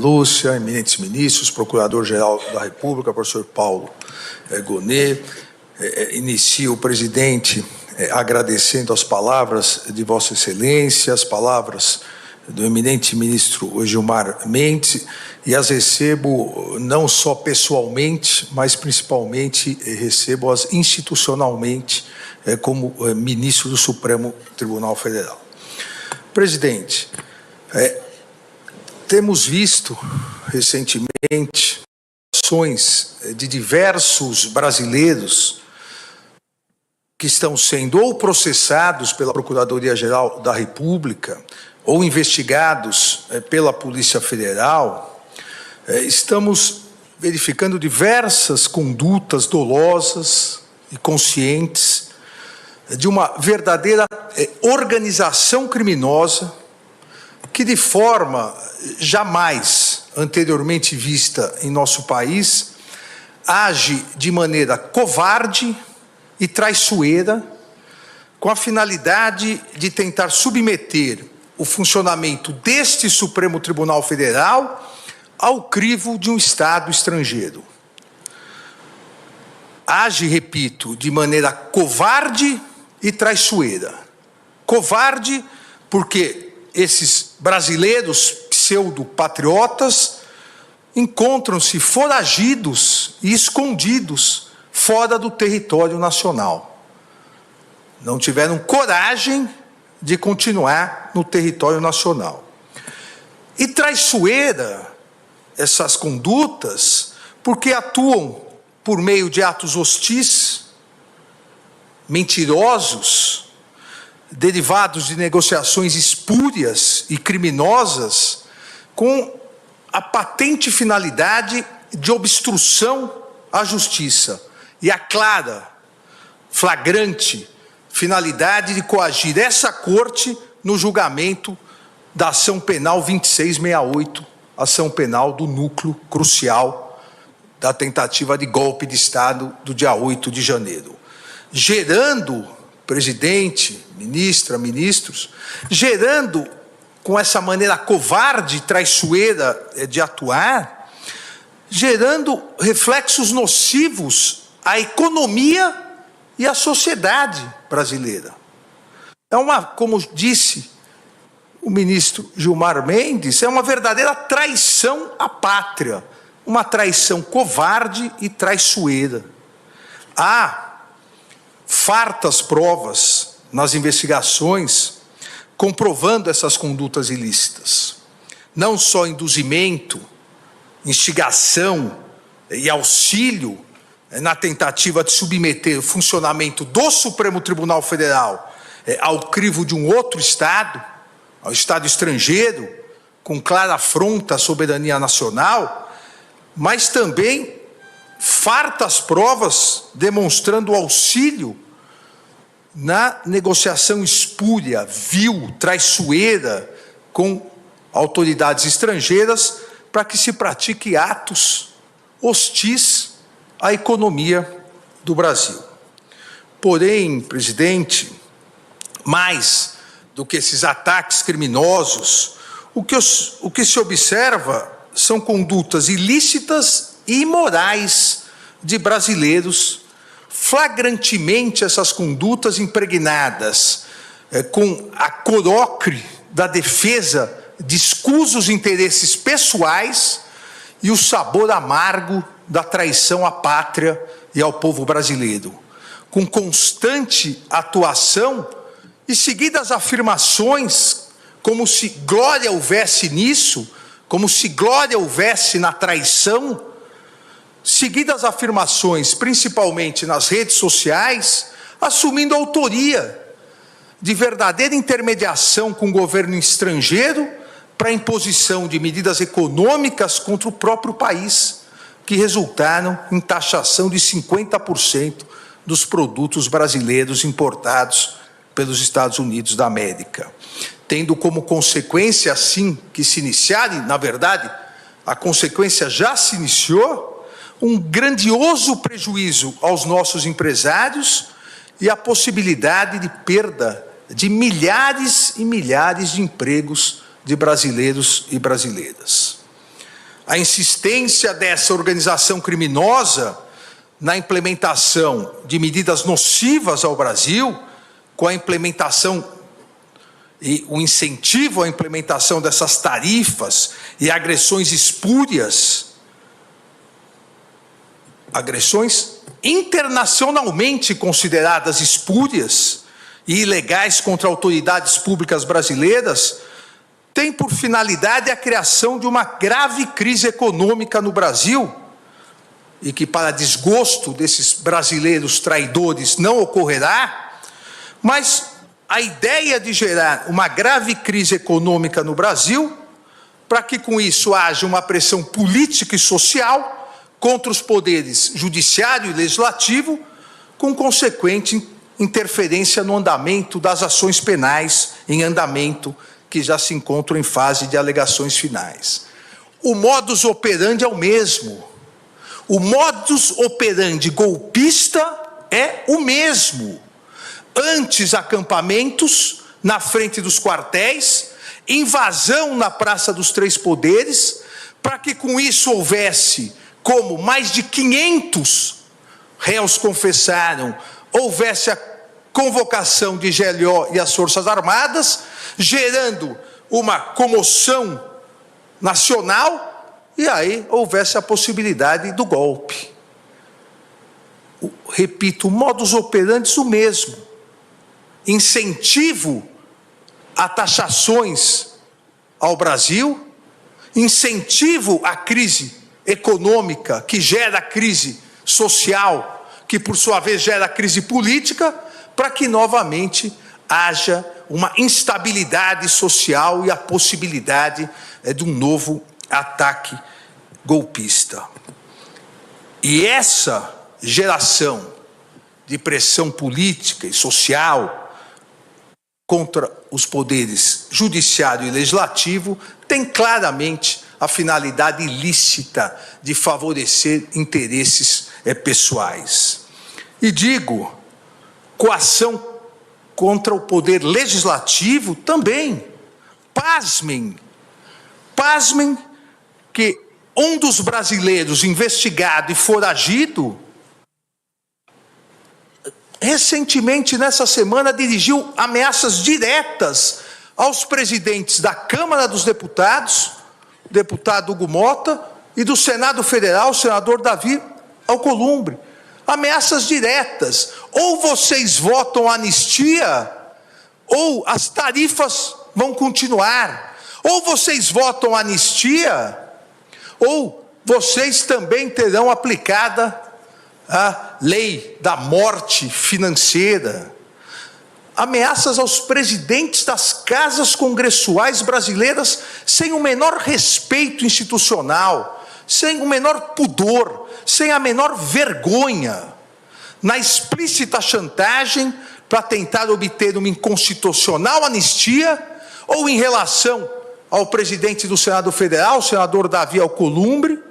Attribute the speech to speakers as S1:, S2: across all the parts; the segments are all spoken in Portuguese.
S1: Lúcia, eminentes ministros, Procurador-Geral da República, professor Paulo Gonet. Inicio, presidente, agradecendo as palavras de Vossa Excelência, as palavras do eminente ministro Gilmar Mendes, e as recebo não só pessoalmente, mas principalmente recebo-as institucionalmente como ministro do Supremo Tribunal Federal. Presidente, temos visto recentemente ações de diversos brasileiros que estão sendo ou processados pela Procuradoria-Geral da República ou investigados pela Polícia Federal. Estamos verificando diversas condutas dolosas e conscientes de uma verdadeira organização criminosa que, de forma jamais anteriormente vista em nosso país, age de maneira covarde e traiçoeira, com a finalidade de tentar submeter o funcionamento deste Supremo Tribunal Federal ao crivo de um Estado estrangeiro. Age, repito, de maneira covarde e traiçoeira. Covarde porque esses brasileiros pseudo-patriotas encontram-se foragidos e escondidos fora do território nacional. Não tiveram coragem de continuar no território nacional. E traiçoeira essas condutas porque atuam por meio de atos hostis, mentirosos, derivados de negociações espúrias e criminosas, com a patente finalidade de obstrução à justiça e a clara, flagrante finalidade de coagir essa corte no julgamento da ação penal 2668, ação penal do núcleo crucial da tentativa de golpe de Estado do dia 8 de janeiro. Gerando, presidente, ministra, ministros, gerando com essa maneira covarde e traiçoeira de atuar, gerando reflexos nocivos à economia e à sociedade brasileira. É uma, como disse o ministro Gilmar Mendes, é uma verdadeira traição à pátria, uma traição covarde e traiçoeira. Há fartas provas nas investigações comprovando essas condutas ilícitas. Não só induzimento, instigação e auxílio na tentativa de submeter o funcionamento do Supremo Tribunal Federal ao crivo de um outro Estado, ao Estado estrangeiro, com clara afronta à soberania nacional, mas também fartas provas demonstrando auxílio na negociação espúria, vil, traiçoeira com autoridades estrangeiras para que se pratique atos hostis à economia do Brasil. Porém, presidente, mais do que esses ataques criminosos, o que se observa são condutas ilícitas e imorais de brasileiros, flagrantemente essas condutas impregnadas com a corocre da defesa de escusos interesses pessoais e o sabor amargo da traição à pátria e ao povo brasileiro, com constante atuação e seguidas afirmações como se glória houvesse nisso, como se glória houvesse na traição, seguidas afirmações, principalmente nas redes sociais, assumindo autoria de verdadeira intermediação com o governo estrangeiro para a imposição de medidas econômicas contra o próprio país, que resultaram em taxação de 50% dos produtos brasileiros importados pelos Estados Unidos da América, tendo como consequência, assim que se iniciar, e na verdade a consequência já se iniciou, um grandioso prejuízo aos nossos empresários e a possibilidade de perda de milhares e milhares de empregos de brasileiros e brasileiras. a insistência dessa organização criminosa na implementação de medidas nocivas ao Brasil, com a implementação e o incentivo à implementação dessas tarifas e agressões espúrias, agressões internacionalmente consideradas espúrias e ilegais contra autoridades públicas brasileiras, tem por finalidade a criação de uma grave crise econômica no Brasil, e que, para desgosto desses brasileiros traidores, não ocorrerá, mas a ideia de gerar uma grave crise econômica no Brasil, para que com isso haja uma pressão política e social contra os poderes judiciário e legislativo, com consequente interferência no andamento das ações penais em andamento, que já se encontram em fase de alegações finais. O modus operandi é o mesmo. O modus operandi golpista é o mesmo. Antes, acampamentos na frente dos quartéis, invasão na Praça dos Três Poderes, para que com isso houvesse, como mais de 500 réus confessaram, houvesse a convocação de GLO e as Forças Armadas, gerando uma comoção nacional, e aí houvesse a possibilidade do golpe. Repito, o modus operandi o mesmo. Incentivo a taxações ao Brasil, incentivo à crise econômica, que gera crise social, que por sua vez gera crise política, para que novamente haja uma instabilidade social e a possibilidade de um novo ataque golpista. E essa geração de pressão política e social contra os poderes judiciário e legislativo tem claramente a finalidade ilícita de favorecer interesses pessoais. E digo, coação contra o poder legislativo também. Pasmem que um dos brasileiros investigado e foragido, recentemente, nessa semana, dirigiu ameaças diretas aos presidentes da Câmara dos Deputados, o deputado Hugo Mota, e do Senado Federal, o senador Davi Alcolumbre. Ameaças diretas. Ou vocês votam anistia, ou as tarifas vão continuar. Ou vocês votam anistia, ou vocês também terão aplicada a lei da morte financeira. Ameaças aos presidentes das casas congressuais brasileiras sem o menor respeito institucional, sem o menor pudor, sem a menor vergonha, na explícita chantagem para tentar obter uma inconstitucional anistia, ou em relação ao presidente do Senado Federal, o senador Davi Alcolumbre,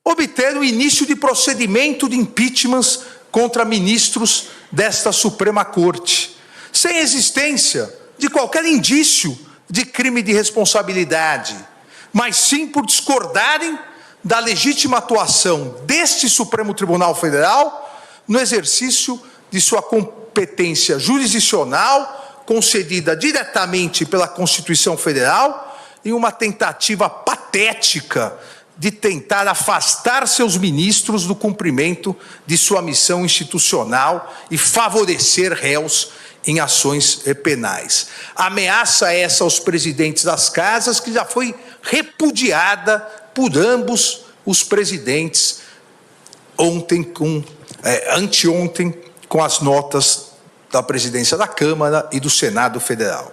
S1: obter o início de procedimento de impeachment contra ministros desta Suprema Corte, sem existência de qualquer indício de crime de responsabilidade, mas sim por discordarem da legítima atuação deste Supremo Tribunal Federal no exercício de sua competência jurisdicional, concedida diretamente pela Constituição Federal, em uma tentativa patética de tentar afastar seus ministros do cumprimento de sua missão institucional e favorecer réus em ações penais. Ameaça essa aos presidentes das casas, que já foi repudiada por ambos os presidentes anteontem, com as notas da presidência da Câmara e do Senado Federal.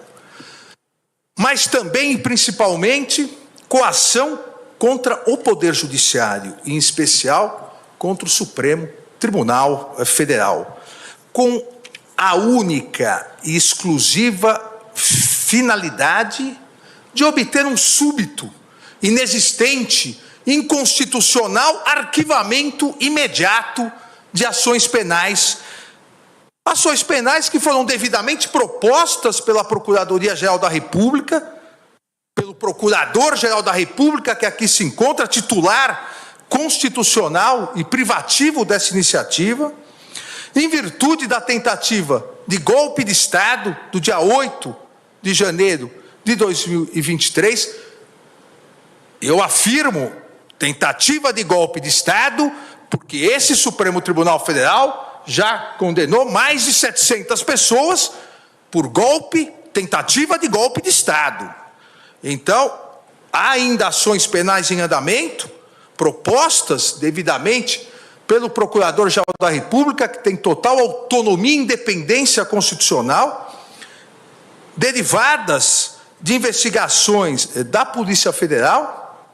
S1: Mas também, e principalmente, coação contra o Poder Judiciário, em especial contra o Supremo Tribunal Federal, com a única e exclusiva finalidade de obter um súbito, inexistente, inconstitucional arquivamento imediato de ações penais que foram devidamente propostas pela Procuradoria-Geral da República, pelo Procurador-Geral da República, que aqui se encontra, titular constitucional e privativo dessa iniciativa, em virtude da tentativa de golpe de Estado do dia 8 de janeiro de 2023, eu afirmo tentativa de golpe de Estado, porque esse Supremo Tribunal Federal já condenou mais de 700 pessoas por golpe, tentativa de golpe de Estado. Então, há ainda ações penais em andamento, propostas devidamente pelo Procurador-Geral da República, que tem total autonomia e independência constitucional, derivadas de investigações da Polícia Federal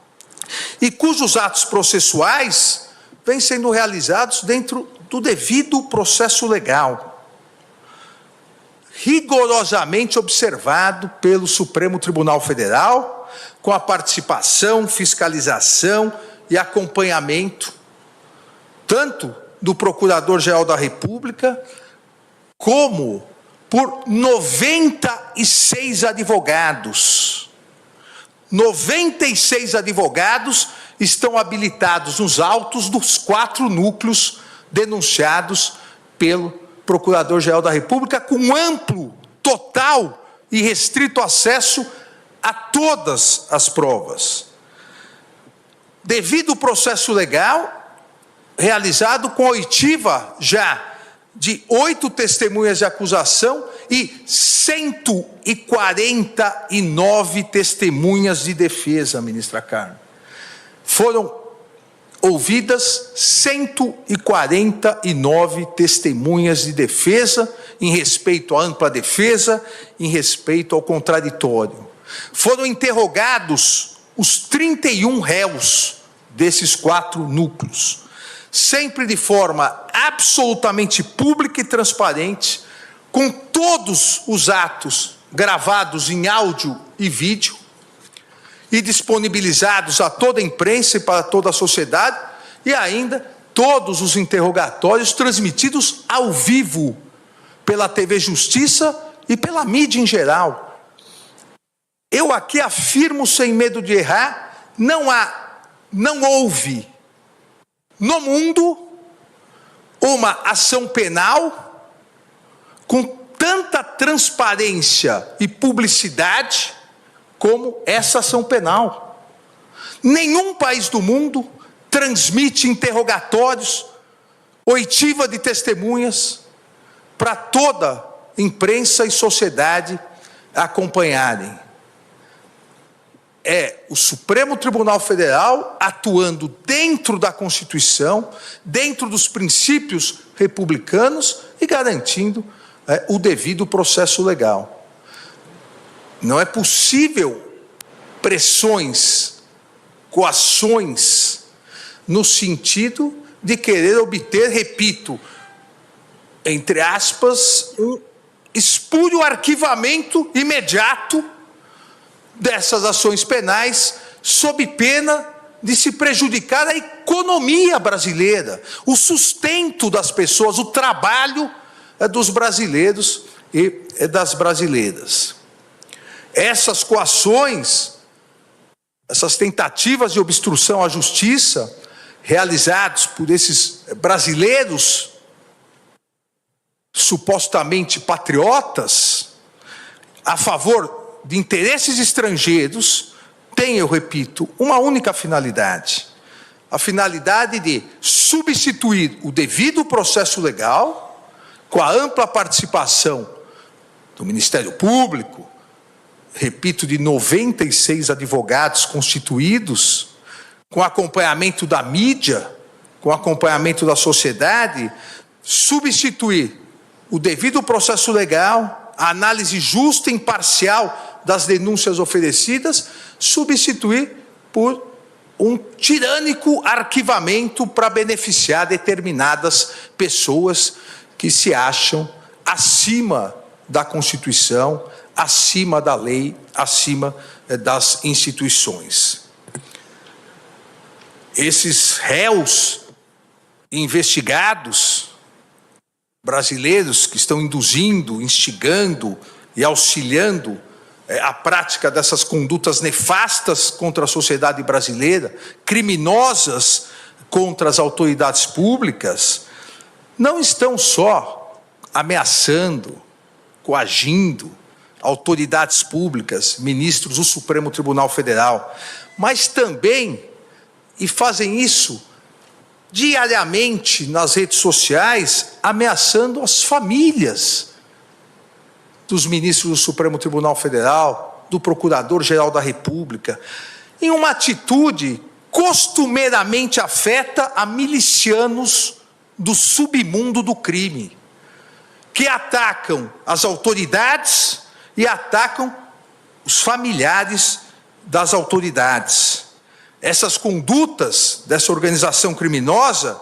S1: e cujos atos processuais vêm sendo realizados dentro do devido processo legal, rigorosamente observado pelo Supremo Tribunal Federal, com a participação, fiscalização e acompanhamento tanto do Procurador-Geral da República, como por 96 advogados. 96 advogados estão habilitados nos autos dos 4 núcleos denunciados pelo Procurador-Geral da República, com amplo, total e restrito acesso a todas as provas. Devido ao processo legal, realizado com a oitiva já de 8 testemunhas de acusação e 149 testemunhas de defesa, ministra Carmen. Foram ouvidas 149 testemunhas de defesa em respeito à ampla defesa, em respeito ao contraditório. Foram interrogados os 31 réus desses 4 núcleos, sempre de forma absolutamente pública e transparente, com todos os atos gravados em áudio e vídeo e disponibilizados a toda a imprensa e para toda a sociedade, e ainda todos os interrogatórios transmitidos ao vivo pela TV Justiça e pela mídia em geral. Eu aqui afirmo sem medo de errar, não houve no mundo uma ação penal com tanta transparência e publicidade como essa ação penal. Nenhum país do mundo transmite interrogatórios, oitiva de testemunhas para toda imprensa e sociedade acompanharem. É o Supremo Tribunal Federal atuando dentro da Constituição, dentro dos princípios republicanos e garantindo o devido processo legal. Não é possível pressões, coações, no sentido de querer obter, repito, entre aspas, um espúrio arquivamento imediato dessas ações penais, sob pena de se prejudicar a economia brasileira, o sustento das pessoas, o trabalho dos brasileiros e das brasileiras. Essas coações, essas tentativas de obstrução à justiça, realizados por esses brasileiros supostamente patriotas, a favor de interesses estrangeiros, tem, eu repito, uma única finalidade. A finalidade de substituir o devido processo legal, com a ampla participação do Ministério Público, repito, de 96 advogados constituídos, com acompanhamento da mídia, com acompanhamento da sociedade, substituir o devido processo legal, a análise justa e imparcial das denúncias oferecidas, substituir por um tirânico arquivamento para beneficiar determinadas pessoas que se acham acima da Constituição, acima da lei, acima das instituições. Esses réus investigados, brasileiros que estão induzindo, instigando e auxiliando a prática dessas condutas nefastas contra a sociedade brasileira, criminosas contra as autoridades públicas, não estão só ameaçando, coagindo autoridades públicas, ministros do Supremo Tribunal Federal, mas também, e fazem isso diariamente nas redes sociais, ameaçando as famílias dos ministros do Supremo Tribunal Federal, do Procurador-Geral da República, em uma atitude costumeiramente afeta a milicianos do submundo do crime, que atacam as autoridades e atacam os familiares das autoridades. Essas condutas dessa organização criminosa,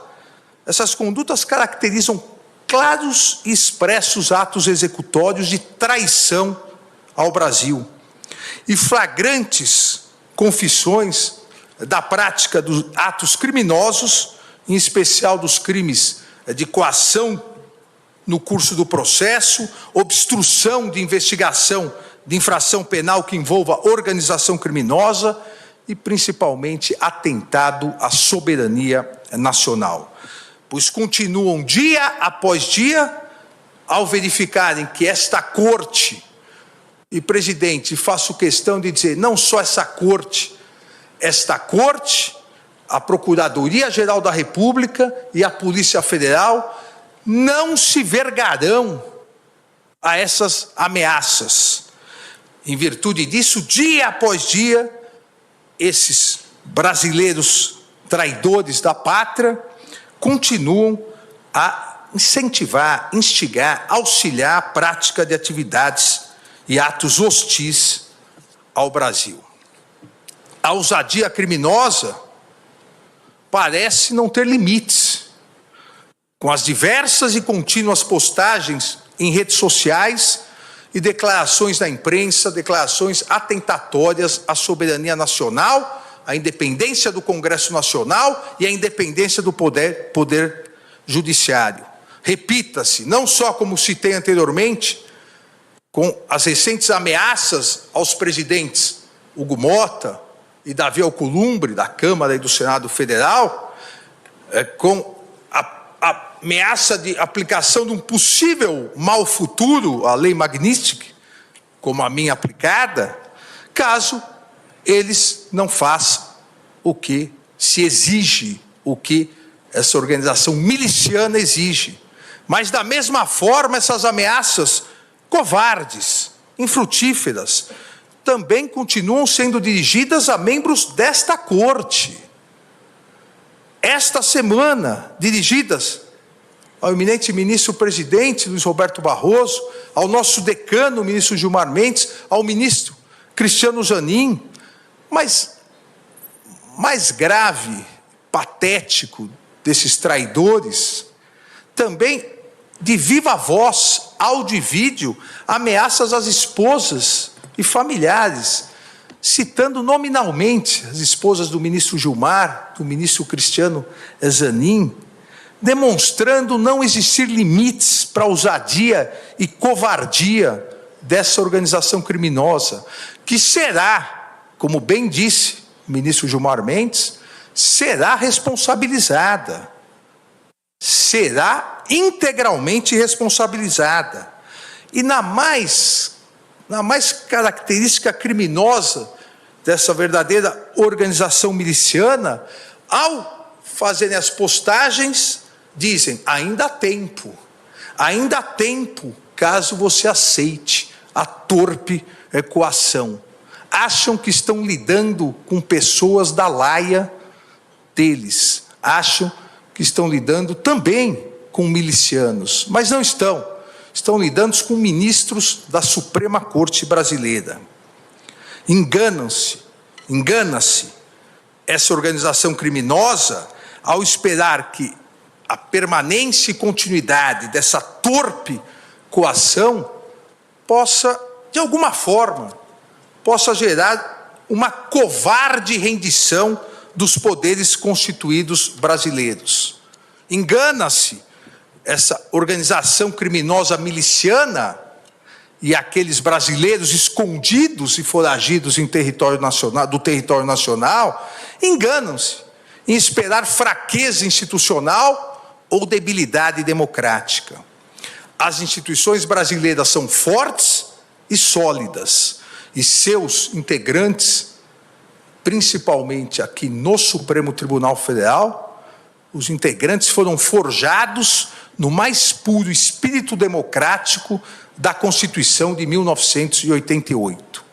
S1: essas condutas caracterizam claros e expressos atos executórios de traição ao Brasil e flagrantes confissões da prática dos atos criminosos, em especial dos crimes de coação no curso do processo, obstrução de investigação de infração penal que envolva organização criminosa e, principalmente, atentado à soberania nacional. Pois continuam dia após dia, ao verificarem que esta corte, e presidente, faço questão de dizer, não só essa corte, a Procuradoria-Geral da República e a Polícia Federal não se vergarão a essas ameaças. Em virtude disso, dia após dia, esses brasileiros traidores da pátria continuam a incentivar, instigar, auxiliar a prática de atividades e atos hostis ao Brasil. A ousadia criminosa parece não ter limites, com as diversas e contínuas postagens em redes sociais e declarações na imprensa, declarações atentatórias à soberania nacional, à independência do Congresso Nacional e à independência do poder judiciário. Repita-se, não só como citei anteriormente, com as recentes ameaças aos presidentes Hugo Motta e Davi Alcolumbre, da Câmara e do Senado Federal, com a ameaça de aplicação de um possível mal futuro, a Lei Magnitsky, como a minha aplicada, caso eles não façam o que se exige, o que essa organização miliciana exige. Mas, da mesma forma, essas ameaças covardes, infrutíferas, também continuam sendo dirigidas a membros desta corte. Esta semana, dirigidas ao eminente ministro-presidente Luiz Roberto Barroso, ao nosso decano, o ministro Gilmar Mendes, ao ministro Cristiano Zanin, mas mais grave, patético desses traidores, também de viva voz, áudio e vídeo, ameaças às esposas e familiares, citando nominalmente as esposas do ministro Gilmar, do ministro Cristiano Zanin, demonstrando não existir limites para a ousadia e covardia dessa organização criminosa, que será, como bem disse o ministro Gilmar Mendes, será responsabilizada, será integralmente responsabilizada. E na mais característica criminosa dessa verdadeira organização miliciana, ao fazerem as postagens, dizem, ainda há tempo, caso você aceite a torpe coação. Acham que estão lidando com pessoas da laia deles, acham que estão lidando também com milicianos, mas não estão. Estão lidando com ministros da Suprema Corte Brasileira. Engana-se essa organização criminosa ao esperar que a permanência e continuidade dessa torpe coação possa, de alguma forma, gerar uma covarde rendição dos poderes constituídos brasileiros. Engana-se essa organização criminosa miliciana e aqueles brasileiros escondidos e foragidos do território nacional enganam-se em esperar fraqueza institucional ou debilidade democrática. As instituições brasileiras são fortes e sólidas, e seus integrantes, principalmente aqui no Supremo Tribunal Federal, os integrantes foram forjados no mais puro espírito democrático da Constituição de 1988.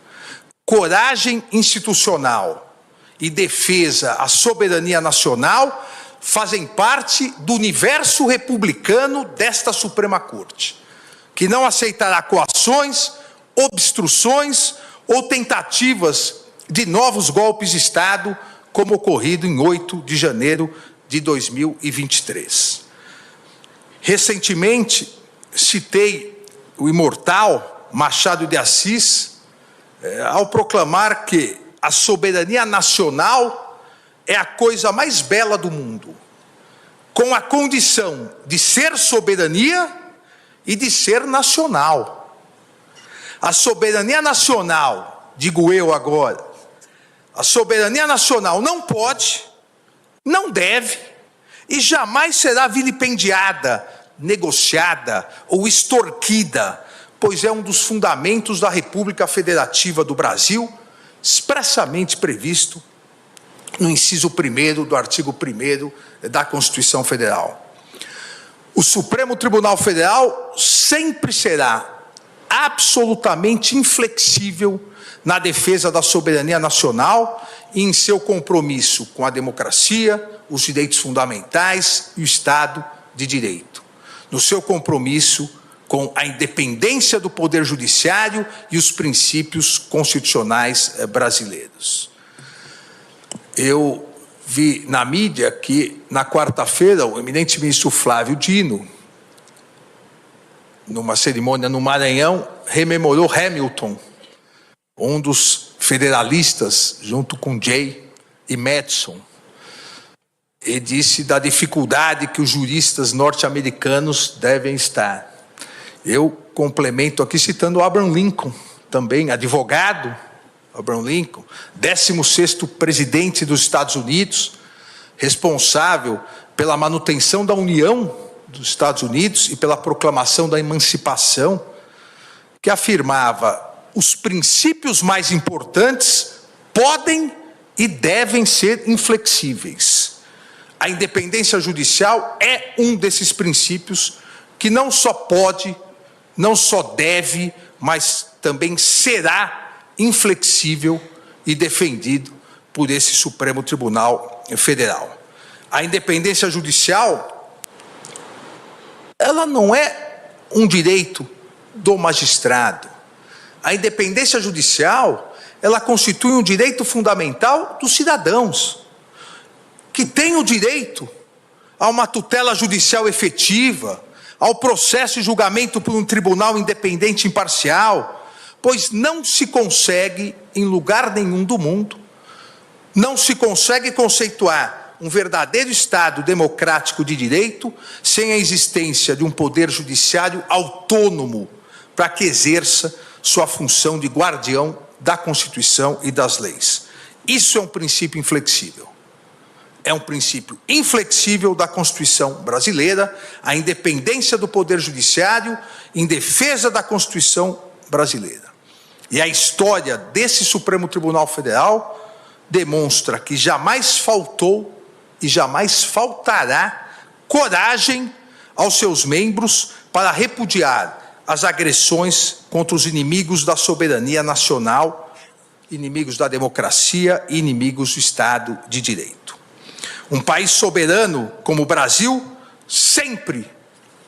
S1: Coragem institucional e defesa à soberania nacional fazem parte do universo republicano desta Suprema Corte, que não aceitará coações, obstruções ou tentativas de novos golpes de Estado, como ocorrido em 8 de janeiro de 2023. Recentemente, citei o imortal Machado de Assis, ao proclamar que a soberania nacional é a coisa mais bela do mundo, com a condição de ser soberania e de ser nacional. A soberania nacional, digo eu agora, a soberania nacional não pode, não deve e jamais será vilipendiada, negociada ou extorquida, pois é um dos fundamentos da República Federativa do Brasil, expressamente previsto no inciso 1º do artigo 1º da Constituição Federal. O Supremo Tribunal Federal sempre será absolutamente inflexível na defesa da soberania nacional e em seu compromisso com a democracia, os direitos fundamentais e o Estado de Direito. No seu compromisso com a independência do Poder Judiciário e os princípios constitucionais brasileiros. Eu vi na mídia que, na quarta-feira, o eminente ministro Flávio Dino, numa cerimônia no Maranhão, rememorou Hamilton, um dos federalistas, junto com Jay e Madison, e disse da dificuldade que os juristas norte-americanos devem estar. Eu complemento aqui citando Abraham Lincoln, também advogado, Abraham Lincoln, 16º presidente dos Estados Unidos, responsável pela manutenção da união dos Estados Unidos e pela proclamação da emancipação, que afirmava: os princípios mais importantes podem e devem ser inflexíveis. A independência judicial é um desses princípios que não só pode, não só deve, mas também será inflexível e defendido por esse Supremo Tribunal Federal. A independência judicial, ela não é um direito do magistrado. A independência judicial, ela constitui um direito fundamental dos cidadãos, que têm o direito a uma tutela judicial efetiva, ao processo e julgamento por um tribunal independente e imparcial, pois não se consegue, em lugar nenhum do mundo, não se consegue conceituar um verdadeiro Estado democrático de direito sem a existência de um poder judiciário autônomo para que exerça sua função de guardião da Constituição e das leis. Isso é um princípio inflexível. É um princípio inflexível da Constituição brasileira, a independência do Poder Judiciário em defesa da Constituição brasileira. E a história desse Supremo Tribunal Federal demonstra que jamais faltou e jamais faltará coragem aos seus membros para repudiar as agressões contra os inimigos da soberania nacional, inimigos da democracia e inimigos do Estado de Direito. Um país soberano como o Brasil sempre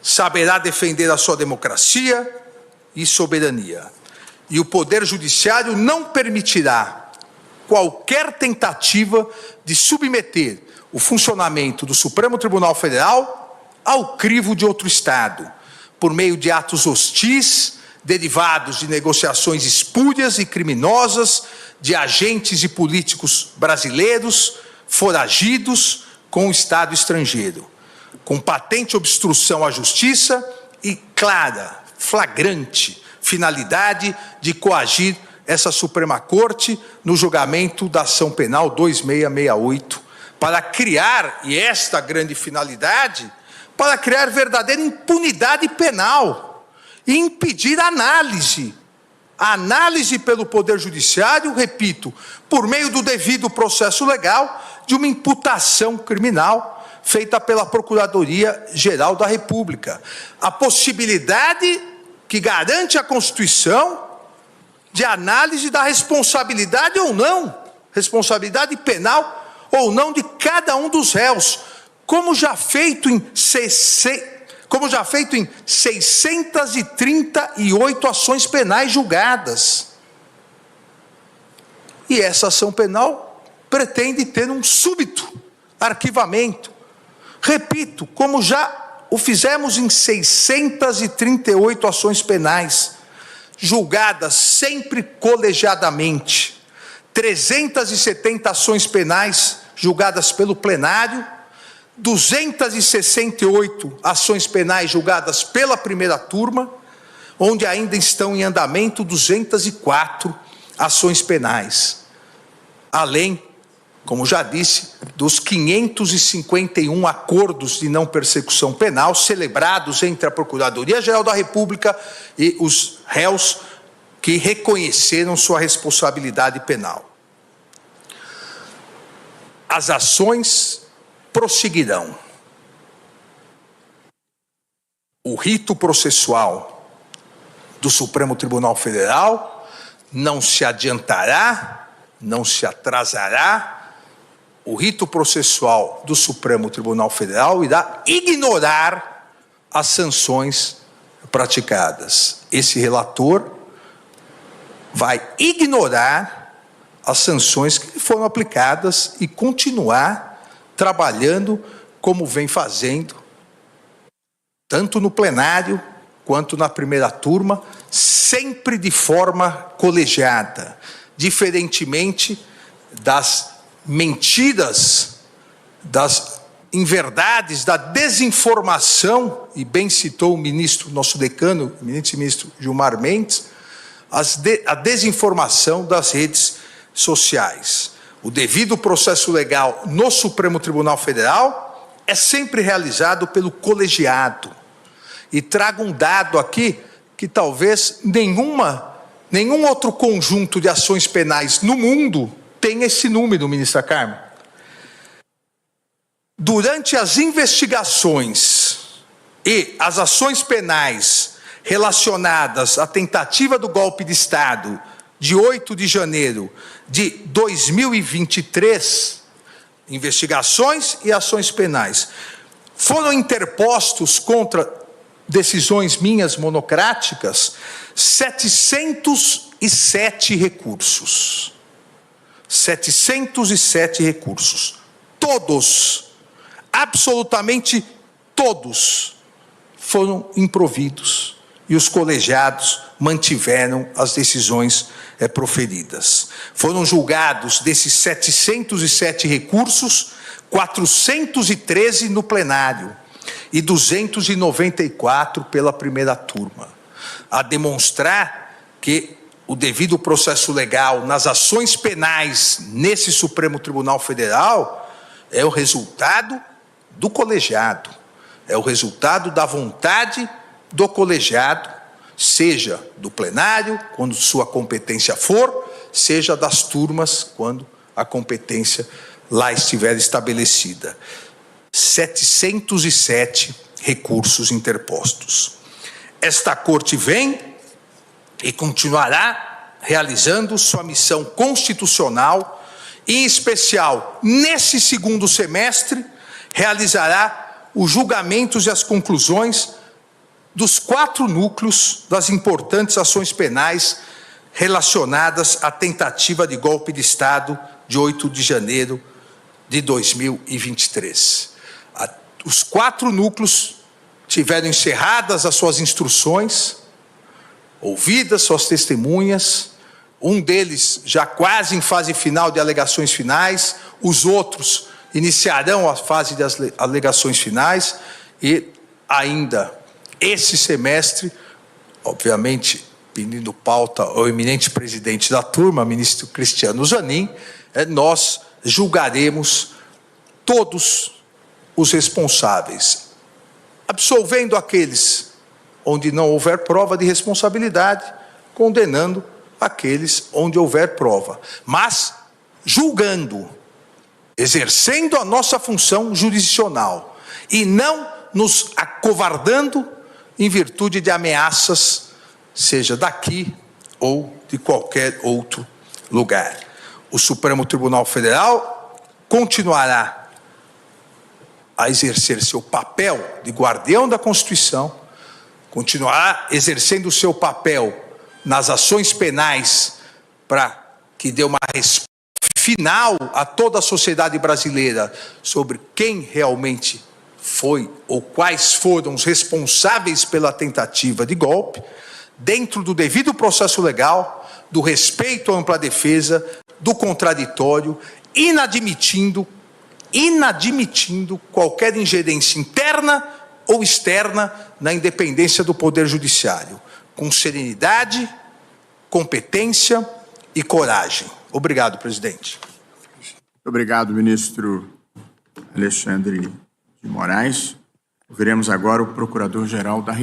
S1: saberá defender a sua democracia e soberania. E o Poder Judiciário não permitirá qualquer tentativa de submeter o funcionamento do Supremo Tribunal Federal ao crivo de outro Estado, por meio de atos hostis, derivados de negociações espúrias e criminosas de agentes e políticos brasileiros foragidos com o Estado estrangeiro, com patente obstrução à justiça e clara, flagrante finalidade de coagir essa Suprema Corte no julgamento da ação penal 2668, para criar, e esta grande finalidade, para criar verdadeira impunidade penal e impedir a análise pelo Poder Judiciário, repito, por meio do devido processo legal, de uma imputação criminal feita pela Procuradoria-Geral da República. A possibilidade que garante a Constituição de análise da responsabilidade ou não, responsabilidade penal ou não de cada um dos réus, como já feito em 638 ações penais julgadas. E essa ação penal pretende ter um súbito arquivamento. Repito, como já o fizemos em 638 ações penais, julgadas sempre colegiadamente, 370 ações penais julgadas pelo plenário, 268 ações penais julgadas pela primeira turma, onde ainda estão em andamento 204 ações penais, além, como já disse, dos 551 acordos de não persecução penal celebrados entre a Procuradoria-Geral da República e os réus que reconheceram sua responsabilidade penal. As ações prosseguirão. O rito processual do Supremo Tribunal Federal não se adiantará, não se atrasará. O rito processual do Supremo Tribunal Federal irá ignorar as sanções praticadas. Esse relator vai ignorar as sanções que foram aplicadas e continuar trabalhando como vem fazendo, tanto no plenário quanto na primeira turma, sempre de forma colegiada, diferentemente das mentiras, das inverdades, da desinformação, e bem citou o ministro, nosso decano, o ministro Gilmar Mendes, a desinformação das redes sociais. O devido processo legal no Supremo Tribunal Federal é sempre realizado pelo colegiado. E trago um dado aqui que talvez nenhum outro conjunto de ações penais no mundo tenha esse número, ministra Carmen. Durante as investigações e as ações penais relacionadas à tentativa do golpe de Estado de 8 de janeiro de 2023, investigações e ações penais, foram interpostos contra decisões minhas monocráticas 707 recursos. 707 recursos. Todos, absolutamente todos, foram improvidos e os colegiados mantiveram as decisões proferidas. Foram julgados desses 707 recursos, 413 no plenário e 294 pela primeira turma, a demonstrar que o devido processo legal nas ações penais nesse Supremo Tribunal Federal é o resultado do colegiado, é o resultado da vontade do colegiado, seja do plenário, quando sua competência for, seja das turmas, quando a competência lá estiver estabelecida. 707 recursos interpostos. Esta Corte vem e continuará realizando sua missão constitucional, e, em especial, nesse segundo semestre, realizará os julgamentos e as conclusões dos 4 núcleos das importantes ações penais relacionadas à tentativa de golpe de Estado de 8 de janeiro de 2023. Os 4 núcleos tiveram encerradas as suas instruções, ouvidas suas testemunhas, um deles já quase em fase final de alegações finais, os outros iniciarão a fase das alegações finais e ainda esse semestre, obviamente pedindo pauta ao eminente presidente da turma, ministro Cristiano Zanin, nós julgaremos todos os responsáveis, absolvendo aqueles onde não houver prova de responsabilidade, condenando aqueles onde houver prova, mas julgando, exercendo a nossa função jurisdicional e não nos acovardando em virtude de ameaças, seja daqui ou de qualquer outro lugar. O Supremo Tribunal Federal continuará a exercer seu papel de guardião da Constituição, continuará exercendo o seu papel nas ações penais para que dê uma resposta final a toda a sociedade brasileira sobre quem realmente foi ou quais foram os responsáveis pela tentativa de golpe, dentro do devido processo legal, do respeito à ampla defesa, do contraditório, inadmitindo qualquer ingerência interna ou externa na independência do Poder Judiciário, com serenidade, competência e coragem. Obrigado, presidente.
S2: Obrigado, ministro Alexandre de Moraes. Ouviremos agora o Procurador-Geral da República.